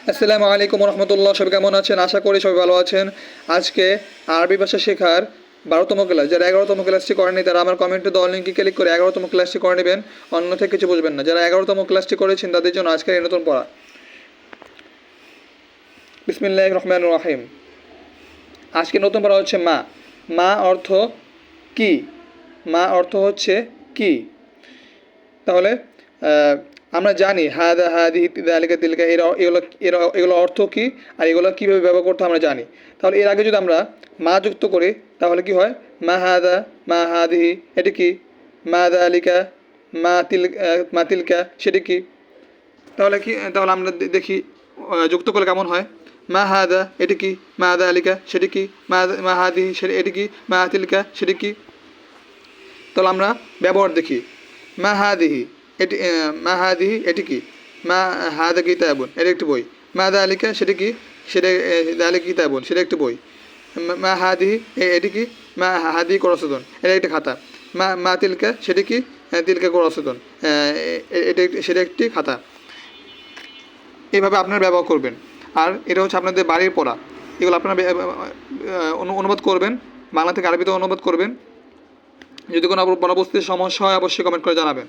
আসসালামু আলাইকুম রহমতুল্লাহ। সবাই কেমন আছেন? আশা করি সবাই ভালো আছেন। আজকে আরবি ভাষা শেখার 12তম ক্লাস, যারা 11তম ক্লাসটি করেনি তারা আমার কমেন্টে দেওয়া লিঙ্কে ক্লিক করে 11তম ক্লাসটি করে নেবেন, অন্যথায় কিছু বুঝবেন না। যারা 11তম ক্লাসটি করেছেন তাদের জন্য আজকের এই নতুন পড়া। বিসমিল্লাহির রহমানির রহিম। আজকে নতুন পড়া হচ্ছে মা। মা অর্থ কি? মা অর্থ হচ্ছে কি? তাহলে আমরা জানি হাদা হাদি দালিকা তিলকা এগুলো অর্থ কী আর এগুলো কীভাবে ব্যবহার করতে আমরা জানি। তাহলে এর আগে যদি আমরা মা যুক্ত করি তাহলে কি হয়? মা হাদা, মা হাদিহি এটি কি? মা দালিকা, মা তিলকা সেটি কি? তাহলে আমরা দেখি যুক্ত করলে কেমন হয়। মা হাদা এটি কি? মা দালিকা সেটি কি? মা হাদিহি সেটি এটি কি? মা তিলকা সেটি কি? তাহলে আমরা ব্যবহার দেখি। মা হাদিহি এটি, মা হাদিহি এটি কি? মা হাদা কিতাবুন এটা একটি বই। মা দালিকা সেটি কি? সেটা দালিকা কিতাবুন সেটা একটি বই। মা হাদিহি এটি কি? মা হাদি করসদন এটা একটি খাতা। মা তিলকা সেটি কি? তিলকা করসদন সেটা একটি খাতা। এইভাবে আপনারা ব্যবহার করবেন। আর এটা হচ্ছে আপনাদের বাড়ির পড়া। এগুলো আপনারা অনুবাদ করবেন, বাংলা থেকে আরবিতে অনুবাদ করবেন। যদি কোনো পরবর্তী সমস্যা হয় অবশ্যই কমেন্ট করে জানাবেন।